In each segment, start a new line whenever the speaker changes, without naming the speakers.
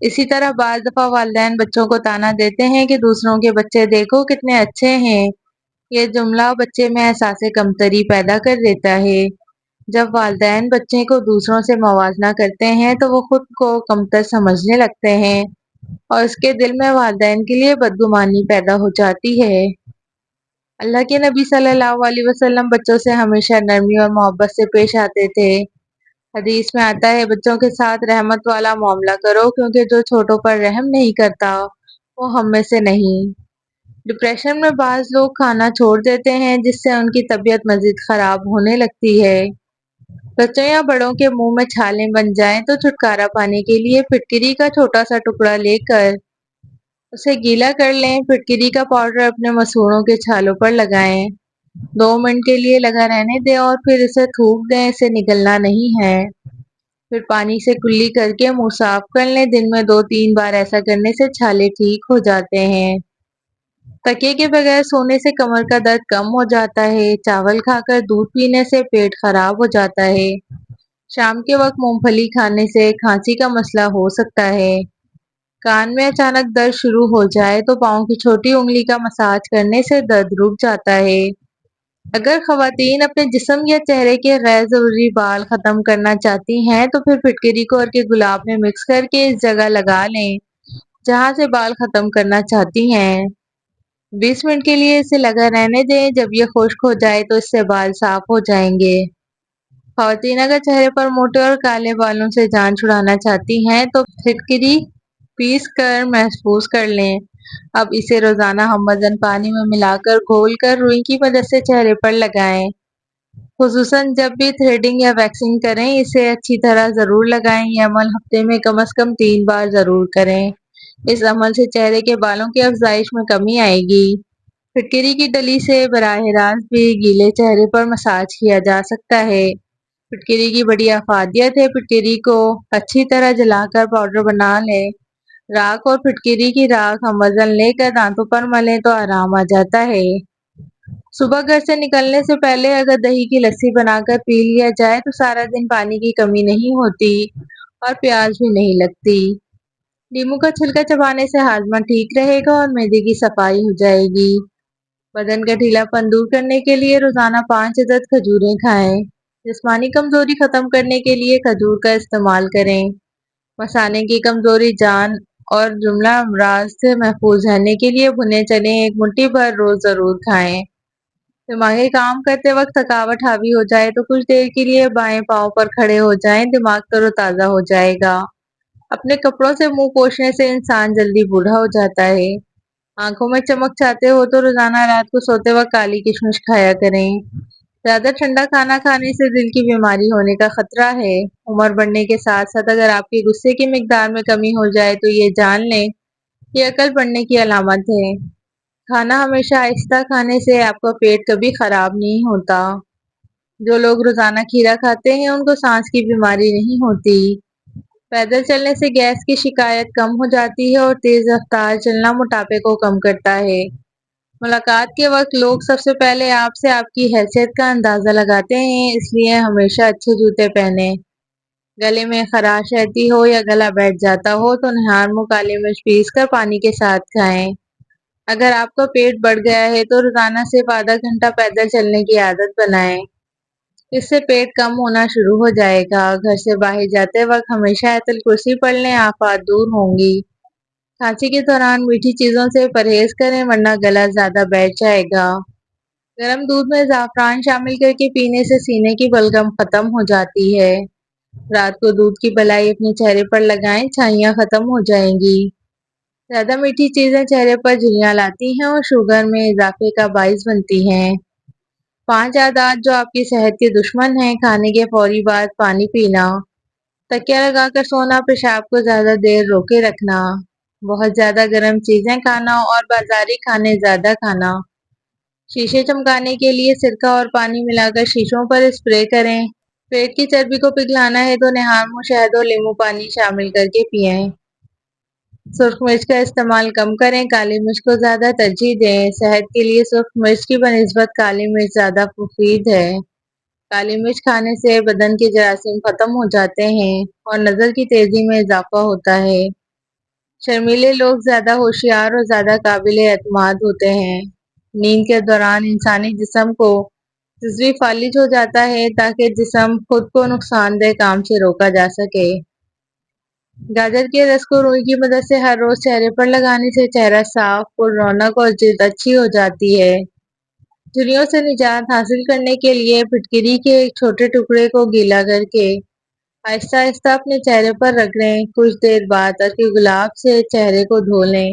اسی طرح بعض دفعہ والدین بچوں کو طعنہ دیتے ہیں کہ دوسروں کے بچے دیکھو کتنے اچھے ہیں۔ یہ جملہ بچے میں احساس کمتری پیدا کر دیتا ہے۔ جب والدین بچے کو دوسروں سے موازنہ کرتے ہیں تو وہ خود کو کمتر سمجھنے لگتے ہیں اور اس کے دل میں والدین کے لیے بدگمانی پیدا ہو جاتی ہے۔ اللہ کے نبی صلی اللہ علیہ وسلم بچوں سے ہمیشہ نرمی اور محبت سے پیش آتے تھے۔ حدیث میں آتا ہے بچوں کے ساتھ رحمت والا معاملہ کرو کیونکہ جو چھوٹوں پر رحم نہیں کرتا وہ ہم میں سے نہیں۔ ڈپریشن میں بعض لوگ کھانا چھوڑ دیتے ہیں جس سے ان کی طبیعت مزید خراب ہونے لگتی ہے۔ بچوں یا بڑوں کے منہ میں چھالیں بن جائیں تو چھٹکارا پانے کے لیے پھٹکری کا چھوٹا سا ٹکڑا لے کر اسے گیلا کر لیں۔ پھٹکری کا پاؤڈر اپنے مسوڑوں کے چھالوں پر لگائیں، 2 منٹ کے لیے لگا رہنے دیں اور پھر اسے تھوک دیں، اسے نگلنا نہیں ہے۔ پھر پانی سے کلی کر کے منہ صاف کر لیں۔ دن میں 2-3 بار ایسا کرنے سے چھالے ٹھیک ہو جاتے ہیں۔ تکیے کے بغیر سونے سے کمر کا درد کم ہو جاتا ہے۔ چاول کھا کر دودھ پینے سے پیٹ خراب ہو جاتا ہے۔ شام کے وقت مونگ پھلی کھانے سے کھانسی کا مسئلہ ہو سکتا ہے۔ کان میں اچانک درد شروع ہو جائے تو پاؤں کی چھوٹی انگلی کا مساج کرنے سے درد رک جاتا ہے۔ اگر خواتین اپنے جسم یا چہرے کے غیر ضروری بال ختم کرنا چاہتی ہیں تو پھر پھٹکری کو اور کے گلاب میں مکس کر کے اس جگہ لگا لیں جہاں سے بال ختم کرنا چاہتی ہیں۔ 20 منٹ کے لیے اسے لگا رہنے دیں۔ جب یہ خشک ہو جائے تو اس سے بال صاف ہو جائیں گے۔ خواتین اگر چہرے پر موٹے اور کالے بالوں سے جان چھڑانا چاہتی ہیں تو پھٹکری پیس کر محفوظ کر لیں۔ اب اسے روزانہ ہم وزن پانی میں ملا کر گھول کر روئی کی مدد سے چہرے پر لگائیں۔ خصوصاً جب بھی تھریڈنگ یا ویکسنگ کریں اسے اچھی طرح ضرور لگائیں۔ یہ عمل ہفتے میں کم از کم 3 بار ضرور کریں۔ اس عمل سے چہرے کے بالوں کی افزائش میں کمی آئے گی۔ پھٹکری کی ڈلی سے براہ راست بھی گیلے چہرے پر مساج کیا جا سکتا ہے۔ پھٹکری کی بڑی افادیت ہے۔ پھٹکری کو اچھی طرح جلا کر پاؤڈر بنا لیں۔ راکھ اور پھٹکری کی راکھ ہم وزن لے کر دانتوں پر ملیں تو آرام آ جاتا ہے۔ صبح گھر سے نکلنے سے پہلے اگر دہی کی لسی بنا کر پی لیا جائے تو سارا دن پانی کی کمی نہیں ہوتی اور پیاس بھی نہیں لگتی۔ لیموں کا چھلکا چبانے سے ہاضمہ ٹھیک رہے گا اور معدے کی صفائی ہو جائے گی۔ بدن کا ڈھیلا پن دور کرنے کے لیے روزانہ 5 عدد کھجوریں کھائیں۔ جسمانی کمزوری ختم کرنے کے لیے کھجور کا استعمال کریں۔ مثانے کی کمزوری، جان اور جملہ امراض سے محفوظ رہنے کے لیے بھنے چنے 1 مٹھی بھر روز ضرور کھائیں۔ دماغی کام کرتے وقت تھکاوٹ حاوی ہو جائے تو کچھ دیر کے لیے بائیں پاؤں پر کھڑے ہو جائیں، دماغ تر و تازہ ہو جائے گا۔ اپنے کپڑوں سے منہ پوچھنے سے انسان جلدی بوڑھا ہو جاتا ہے۔ آنکھوں میں چمک چاہتے ہو تو روزانہ رات کو سوتے وقت کالی کشمش کھایا کریں۔ زیادہ ٹھنڈا کھانا کھانے سے دل کی بیماری ہونے کا خطرہ ہے۔ عمر بڑھنے کے ساتھ ساتھ اگر آپ کے غصے کی مقدار میں کمی ہو جائے تو یہ جان لیں یہ عقل بڑھنے کی علامت ہے۔ کھانا ہمیشہ آہستہ کھانے سے آپ کا پیٹ کبھی خراب نہیں ہوتا۔ جو لوگ روزانہ کھیرا کھاتے ہیں ان کو سانس کی بیماری نہیں ہوتی۔ پیدل چلنے سے گیس کی شکایت کم ہو جاتی ہے اور تیز رفتار چلنا موٹاپے کو کم کرتا ہے۔ ملاقات کے وقت لوگ سب سے پہلے آپ سے آپ کی حیثیت کا اندازہ لگاتے ہیں، اس لیے ہمیشہ اچھے جوتے پہنیں۔ گلے میں خراش رہتی ہو یا گلا بیٹھ جاتا ہو تو نہار منہ کالی مرچ پیس کر پانی کے ساتھ کھائیں۔ اگر آپ کا پیٹ بڑھ گیا ہے تو روزانہ صرف آدھا گھنٹہ پیدل چلنے کی عادت بنائیں۔ اس سے پیٹ کم ہونا شروع ہو جائے گا۔ گھر سے باہر جاتے وقت ہمیشہ آیت الکرسی پڑھ لیں، آفات دور ہوں گی۔ کھانسی کے دوران میٹھی چیزوں سے پرہیز کریں ورنہ گلا زیادہ بیٹھ جائے گا۔ گرم دودھ میں زعفران شامل کر کے پینے سے سینے کی بلغم ختم ہو جاتی ہے۔ رات کو دودھ کی پلائی اپنے چہرے پر لگائیں، چھائیاں ختم ہو جائیں گی۔ زیادہ میٹھی چیزیں چہرے پر جھریاں لاتی ہیں اور شوگر میں اضافے کا باعث بنتی ہیں۔ 5 عادات جو آپ کی صحت کے دشمن ہیں۔ کھانے کے فوری بعد پانی پینا، تکیہ لگا کر سونا، پیشاب کو زیادہ دیر روکے رکھنا، بہت زیادہ گرم چیزیں کھانا اور بازاری کھانے زیادہ کھانا، شیشے چمکانے کے لیے سرکہ اور پانی ملا کر شیشوں پر اسپرے کریں۔ پیٹ کی چربی کو پگھلانا ہے تو نہار منہ شہد اور لیموں پانی شامل کر کے پئیں۔ سرخ مرچ کا استعمال کم کریں، کالی مرچ کو زیادہ ترجیح دیں۔ صحت کے لیے سرخ مرچ کی بنسبت کالی مرچ زیادہ مفید ہے۔ کالی مرچ کھانے سے بدن کے جراثیم ختم ہو جاتے ہیں اور نظر کی تیزی میں اضافہ ہوتا ہے۔ شرمیلے لوگ زیادہ ہوشیار اور زیادہ قابل اعتماد ہوتے ہیں۔ نیند کے دوران انسانی جسم کو جزوی فالج ہو جاتا ہے تاکہ جسم خود کو نقصان دہ کام سے روکا جا سکے۔ گاجر کے رس کو روئی کی مدد سے ہر روز چہرے پر لگانے سے چہرہ صاف، پر رونق اور جلد اچھی ہو جاتی ہے۔ جھریوں سے نجات حاصل کرنے کے لیے پھٹکری کے ایک چھوٹے ٹکڑے کو گیلا کر کے آہستہ آہستہ اپنے چہرے پر رگڑیں۔ کچھ دیر بعد عرق گلاب سے چہرے کو دھو لیں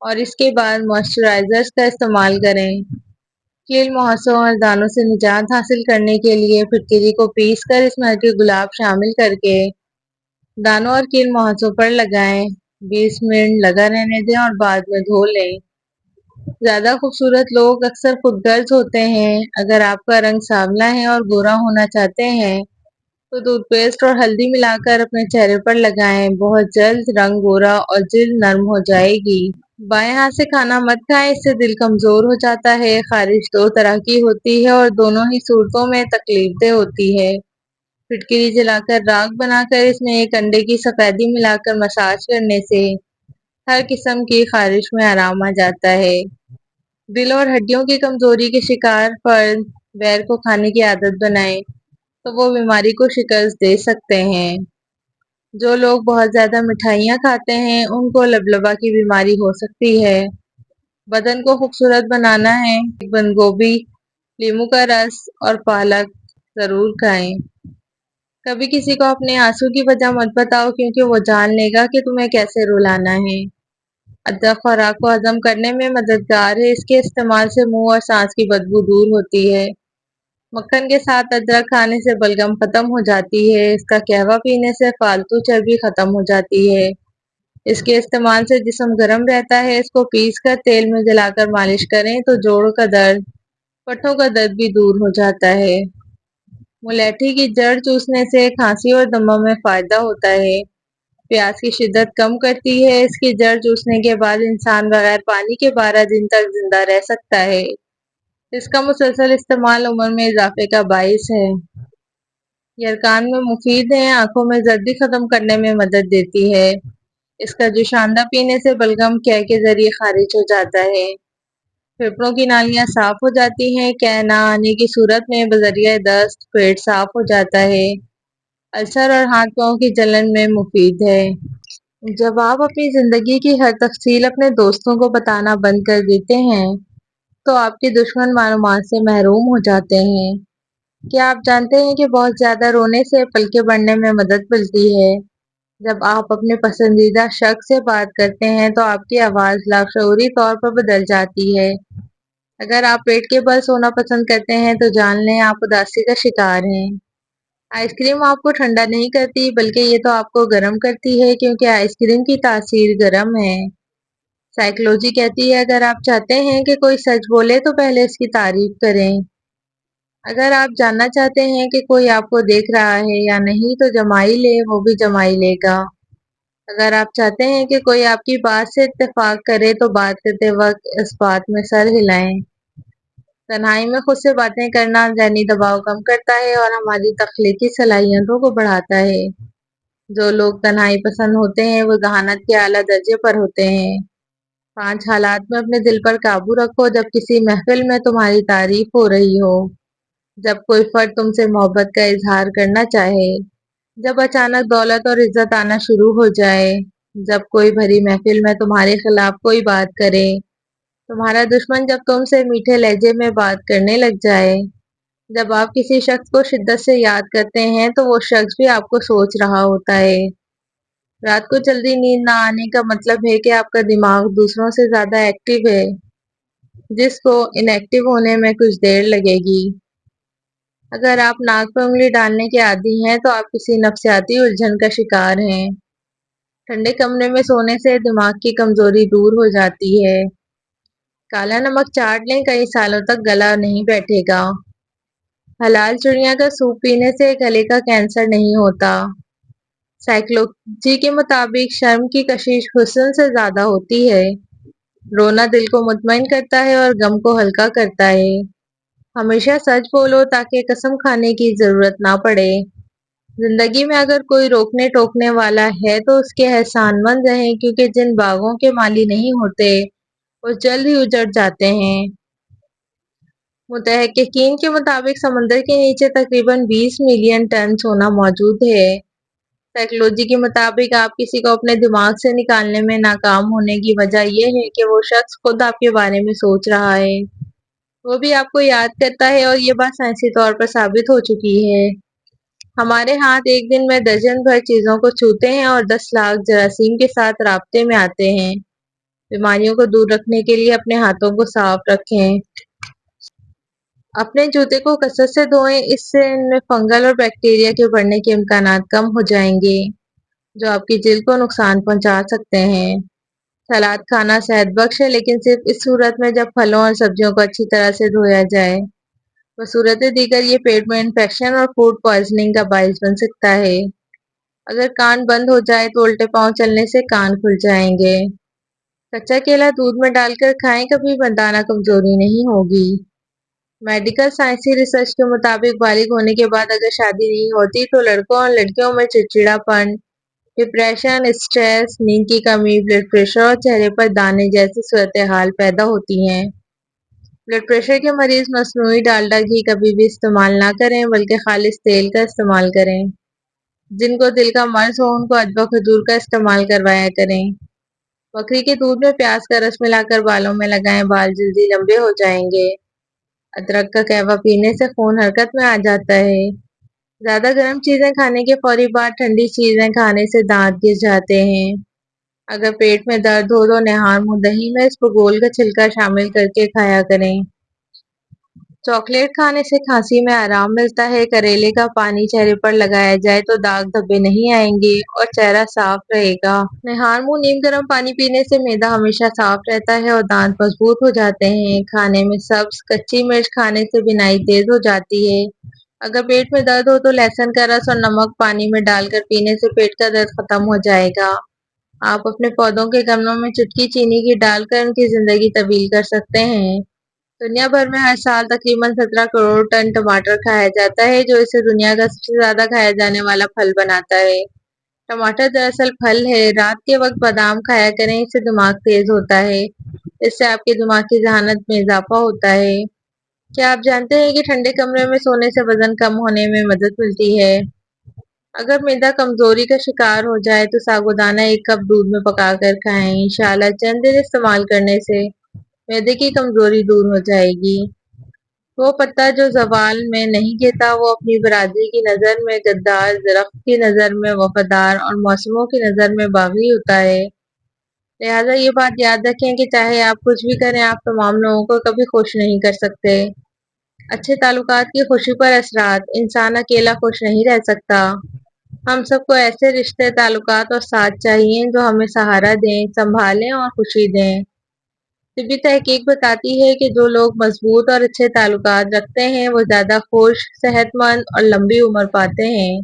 اور اس کے بعد موئسچرائزر کا استعمال کریں۔ کیل، مہاسوں اور دانوں سے نجات حاصل کرنے کے لیے پھٹکری کو پیس کر اس میں عرق گلاب شامل کر کے دانوں اور کیل مہاسوں پر لگائیں۔ 20 منٹ لگا رہنے دیں اور بعد میں دھو لیں۔ زیادہ خوبصورت لوگ اکثر خود غرض ہوتے ہیں۔ اگر آپ کا رنگ سانولا ہے اور گورا ہونا چاہتے ہیں تو ٹوتھ پیسٹ اور ہلدی ملا کر اپنے چہرے پر لگائیں۔ بہت جلد رنگ گورا اور جلد نرم ہو جائے گی۔ بائیں ہاتھ سے کھانا مت کھائیں، اس سے دل کمزور ہو جاتا ہے۔ خارش دو طرح کی ہوتی ہے اور دونوں ہی صورتوں میں تکلیف دہ ہوتی ہے۔ پھٹکری جلا کر راکھ بنا کر اس میں ایک انڈے کی سفیدی ملا کر مساج کرنے سے ہر قسم کی خارش میں آرام آ جاتا ہے۔ دل اور ہڈیوں کی کمزوری کے شکار فرد بیر کو کھانے کی عادت بنائیں تو وہ بیماری کو شکست دے سکتے ہیں۔ جو لوگ بہت زیادہ مٹھائیاں کھاتے ہیں ان کو لبلبہ کی بیماری ہو سکتی ہے۔ بدن کو خوبصورت بنانا ہے، بند گوبھی، لیموں کا رس اور پالک ضرور کھائیں۔ کبھی کسی کو اپنے آنسو کی وجہ مت بتاؤ، کیونکہ وہ جان لے گا کہ تمہیں کیسے رلانا ہے۔ ادرک خوراک کو ہضم کرنے میں مددگار ہے، اس کے استعمال سے منہ اور سانس کی بدبو دور ہوتی ہے۔ مکھن کے ساتھ ادرک کھانے سے بلغم ختم ہو جاتی ہے۔ اس کا قہوہ پینے سے فالتو چربی ختم ہو جاتی ہے۔ اس کے استعمال سے جسم گرم رہتا ہے۔ اس کو پیس کر تیل میں جلا کر مالش کریں تو جوڑوں کا درد، پٹھوں کا درد بھی دور ہو جاتا ہے۔ ملیٹھی کی جڑ چوسنے سے کھانسی اور دمہ میں فائدہ ہوتا ہے۔ پیاس کی شدت کم کرتی ہے۔ اس کی جڑ چوسنے کے بعد انسان بغیر پانی کے 12 دن تک زندہ رہ سکتا ہے۔ اس کا مسلسل استعمال عمر میں اضافے کا باعث ہے۔ یرکان میں مفید ہے، آنکھوں میں زردی ختم کرنے میں مدد دیتی ہے۔ اس کا جوشاندہ پینے سے بلغم قے کے ذریعے خارج ہو جاتا ہے۔ پھیپھڑوں کی نالیاں صاف ہو جاتی ہیں۔ قے نہ آنے کی صورت میں بذریعہ دست پیٹ صاف ہو جاتا ہے۔ السر اور ہاتھ پاؤں کی جلن میں مفید ہے۔ جب آپ اپنی زندگی کی ہر تفصیل اپنے دوستوں کو بتانا بند کر دیتے ہیں تو آپ کے دشمن معلومات سے محروم ہو جاتے ہیں۔ کیا آپ جانتے ہیں کہ بہت زیادہ رونے سے پلکیں بڑھنے میں مدد ملتی ہے؟ جب آپ اپنے پسندیدہ شخص سے بات کرتے ہیں تو آپ کی آواز لاشعوری طور پر بدل جاتی ہے۔ اگر آپ پیٹ کے بل سونا پسند کرتے ہیں تو جان لیں آپ اداسی کا شکار ہیں۔ آئس کریم آپ کو ٹھنڈا نہیں کرتی بلکہ یہ تو آپ کو گرم کرتی ہے، کیونکہ آئس کریم کی تاثیر گرم ہے۔ سائیکالوجی کہتی ہے اگر آپ چاہتے ہیں کہ کوئی سچ بولے تو پہلے اس کی تعریف کریں۔ اگر آپ جاننا چاہتے ہیں کہ کوئی آپ کو دیکھ رہا ہے یا نہیں تو جمائی لے، وہ بھی جمائی لے گا۔ اگر آپ چاہتے ہیں کہ کوئی آپ کی بات سے اتفاق کرے تو بات کرتے وقت اس بات میں سر ہلائیں۔ تنہائی میں خود سے باتیں کرنا ذہنی دباؤ کم کرتا ہے اور ہماری تخلیقی صلاحیتوں کو بڑھاتا ہے۔ جو لوگ تنہائی پسند ہوتے ہیں وہ ذہانت کے اعلیٰ درجے پر ہوتے ہیں۔ 5 حالات میں اپنے دل پر قابو رکھو جب کسی محفل میں تمہاری تعریف ہو رہی ہو، جب کوئی فرد تم سے محبت کا اظہار کرنا چاہے، جب اچانک دولت اور عزت آنا شروع ہو جائے، جب کوئی بھری محفل میں تمہارے خلاف کوئی بات کرے، تمہارا دشمن جب تم سے میٹھے لہجے میں بات کرنے لگ جائے، جب آپ کسی شخص کو شدت سے یاد کرتے ہیں تو وہ شخص بھی آپ کو سوچ رہا ہوتا ہے۔ رات کو جلدی نیند نہ آنے کا مطلب ہے کہ آپ کا دماغ دوسروں سے زیادہ ایکٹیو ہے، جس کو ان ایکٹیو ہونے میں کچھ دیر لگے گی۔ اگر آپ ناک پر انگلی ڈالنے کے عادی ہیں تو آپ کسی نفسیاتی الجھن کا شکار ہیں۔ ٹھنڈے کمرے میں سونے سے دماغ کی کمزوری دور ہو جاتی ہے۔ کالا نمک چاٹ لیں، کئی سالوں تک گلا نہیں بیٹھے گا۔ حلال چڑیا کا سوپ پینے سے گلے کا کینسر نہیں ہوتا۔ سائیکالوجی کے مطابق شرم کی کشش حزن سے زیادہ ہوتی ہے۔ رونا دل کو مطمئن کرتا ہے اور غم کو ہلکا کرتا ہے۔ ہمیشہ سچ بولو تاکہ قسم کھانے کی ضرورت نہ پڑے۔ زندگی میں اگر کوئی روکنے ٹوکنے والا ہے تو اس کے احسان مند رہیں، کیونکہ جن باغوں کے مالی نہیں ہوتے وہ جلد ہی اجڑ جاتے ہیں۔ محققین کے مطابق سمندر کے نیچے تقریباً 20 ملین ٹن سونا موجود ہے۔ سائیکالوجی کے مطابق آپ کسی کو اپنے دماغ سے نکالنے میں ناکام ہونے کی وجہ یہ ہے کہ وہ شخص خود آپ کے بارے میں سوچ رہا ہے، وہ بھی آپ کو یاد کرتا ہے، اور یہ بات سائنسی طور پر ثابت ہو چکی ہے۔ ہمارے ہاتھ ایک دن میں درجن بھر چیزوں کو چھوتے ہیں اور 10 لاکھ جراثیم کے ساتھ رابطے میں آتے ہیں۔ بیماریوں کو دور رکھنے کے لیے اپنے ہاتھوں کو صاف رکھیں۔ اپنے جوتے کو کثرت سے دھوئیں، اس سے ان میں فنگل اور بیکٹیریا کے بڑھنے کے امکانات کم ہو جائیں گے، جو آپ کی جلد کو نقصان پہنچا سکتے ہیں۔ سلاد کھانا صحت بخش ہے، لیکن صرف اس صورت میں جب پھلوں اور سبزیوں کو اچھی طرح سے دھویا جائے۔ بصورت دیگر یہ پیٹ میں انفیکشن اور فوڈ پوائزننگ کا باعث بن سکتا ہے۔ اگر کان بند ہو جائے تو الٹے پاؤں چلنے سے کان کھل جائیں گے۔ کچا کیلا دودھ میں ڈال کر کھائیں، کبھی مردانہ کمزوری نہیں ہوگی۔ میڈیکل سائنسی ریسرچ کے مطابق بالغ ہونے کے بعد اگر شادی نہیں ہوتی تو لڑکوں اور لڑکیوں میں چڑچڑا پن، ڈپریشن، اسٹریس، نیند کی کمی، بلڈ پریشر اور چہرے پر دانے جیسی صورتحال پیدا ہوتی ہیں۔ بلڈ پریشر کے مریض مصنوعی ڈالڈا گھی کبھی بھی استعمال نہ کریں، بلکہ خالص تیل کا استعمال کریں۔ جن کو دل کا مرض ہو ان کو ادرک کھجور کا استعمال کروایا کریں۔ بکری کے دودھ میں پیاز کا رس ملا کر بالوں میں لگائیں، بال جلدی لمبے ہو جائیں گے۔ ادرک کا قہوہ پینے سے خون حرکت میں آ جاتا ہے۔ زیادہ گرم چیزیں کھانے کے فوری بعد ٹھنڈی چیزیں کھانے سے دانت گر جاتے ہیں۔ اگر پیٹ میں درد ہو تو نہار منہ دہی میں اسپغول کا چھلکا شامل کر کے کھایا کریں۔ چاکلیٹ کھانے سے کھانسی میں آرام ملتا ہے۔ کریلے کا پانی چہرے پر لگایا جائے تو داغ دھبے نہیں آئیں گے اور چہرہ صاف رہے گا۔ نہار منہ نیم گرم پانی پینے سے معدہ ہمیشہ صاف رہتا ہے اور دانت مضبوط ہو جاتے ہیں۔ کھانے میں سبز کچی مرچ کھانے سے بینائی تیز ہو جاتی ہے۔ اگر پیٹ میں درد ہو تو لہسن کا رس اور نمک پانی میں ڈال کر پینے سے پیٹ کا درد ختم ہو جائے گا۔ آپ اپنے پودوں کے گملوں میں چٹکی چینی کی ڈال کر ان کی زندگی طویل کر سکتے ہیں۔ دنیا بھر میں ہر سال تقریباً 17 کروڑ ٹن ٹماٹر کھایا جاتا ہے، جو اسے دنیا کا سب سے زیادہ کھایا جانے والا پھل بناتا ہے۔ ٹماٹر دراصل پھل ہے۔ رات کے وقت بادام کھایا کریں، اس سے دماغ تیز ہوتا ہے۔ اس سے آپ کے دماغ کی ذہانت میں اضافہ ہوتا ہے۔ کیا آپ جانتے ہیں کہ ٹھنڈے کمرے میں سونے سے وزن کم ہونے میں مدد ملتی ہے؟ اگر معدہ کمزوری کا شکار ہو جائے تو ساگودانہ 1 کپ دودھ میں پکا کر کھائیں۔ انشاءاللہ چند دن استعمال کرنے سے معدے کی کمزوری دور ہو جائے گی۔ وہ پتا جو زوال میں نہیں گرتا وہ اپنی برادری کی نظر میں غدار، درخت کی نظر میں وفادار اور موسموں کی نظر میں باغی ہوتا ہے۔ لہٰذا یہ بات یاد رکھیں کہ چاہے آپ کچھ بھی کریں، آپ تمام لوگوں کو کبھی خوش نہیں کر سکتے۔ اچھے تعلقات کی خوشی پر اثرات: انسان اکیلا خوش نہیں رہ سکتا۔ ہم سب کو ایسے رشتے، تعلقات اور ساتھ چاہیے جو ہمیں سہارا دیں، سنبھالیں اور خوشی دیں۔ طبی تحقیق بتاتی ہے کہ جو لوگ مضبوط اور اچھے تعلقات رکھتے ہیں وہ زیادہ خوش، صحت مند اور لمبی عمر پاتے ہیں۔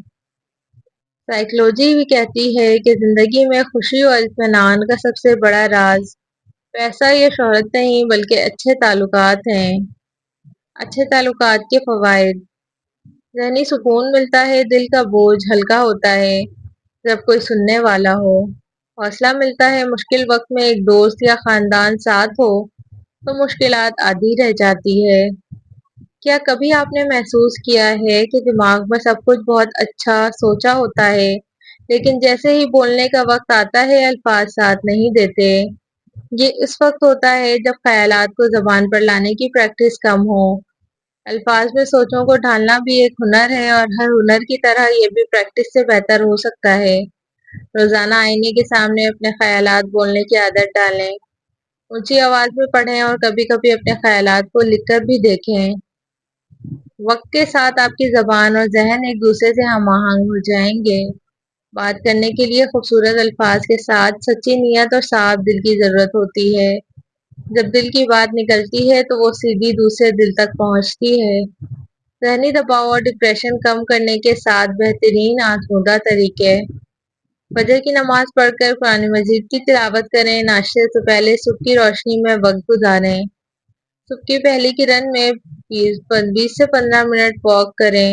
سائیکالوجی بھی کہتی ہے کہ زندگی میں خوشی اور اطمینان کا سب سے بڑا راز پیسہ یا شہرت نہیں، بلکہ اچھے تعلقات ہیں۔ اچھے تعلقات کے فوائد: ذہنی سکون ملتا ہے، دل کا بوجھ ہلکا ہوتا ہے جب کوئی سننے والا ہو۔ حوصلہ ملتا ہے، مشکل وقت میں ایک دوست یا خاندان ساتھ ہو تو مشکلات آدھی رہ جاتی ہے۔ کیا کبھی آپ نے محسوس کیا ہے کہ دماغ میں سب کچھ بہت اچھا سوچا ہوتا ہے، لیکن جیسے ہی بولنے کا وقت آتا ہے الفاظ ساتھ نہیں دیتے؟ یہ اس وقت ہوتا ہے جب خیالات کو زبان پر لانے کی پریکٹس کم ہو۔ الفاظ میں سوچوں کو ڈھالنا بھی ایک ہنر ہے، اور ہر ہنر کی طرح یہ بھی پریکٹس سے بہتر ہو سکتا ہے۔ روزانہ آئینے کے سامنے اپنے خیالات بولنے کی عادت ڈالیں۔ اونچی آواز میں پڑھیں اور کبھی کبھی اپنے خیالات کو لکھ کر بھی دیکھیں۔ وقت کے ساتھ آپ کی زبان اور ذہن ایک دوسرے سے ہم آہنگ ہو جائیں گے۔ بات کرنے کے لیے خوبصورت الفاظ کے ساتھ سچی نیت اور صاف دل کی ضرورت ہوتی ہے۔ جب دل کی بات نکلتی ہے تو وہ سیدھی دوسرے دل تک پہنچتی ہے۔ ذہنی دباؤ اور ڈپریشن کم کرنے کے 7 بہترین آزمودہ طریقے: فجر کی نماز پڑھ کر قرآن مجید کی تلاوت کریں۔ ناشتے سے پہلے صبح کی روشنی میں وقت گزاریں۔ صبح کی پہلی کرن میں 20 سے 15 منٹ واک کریں۔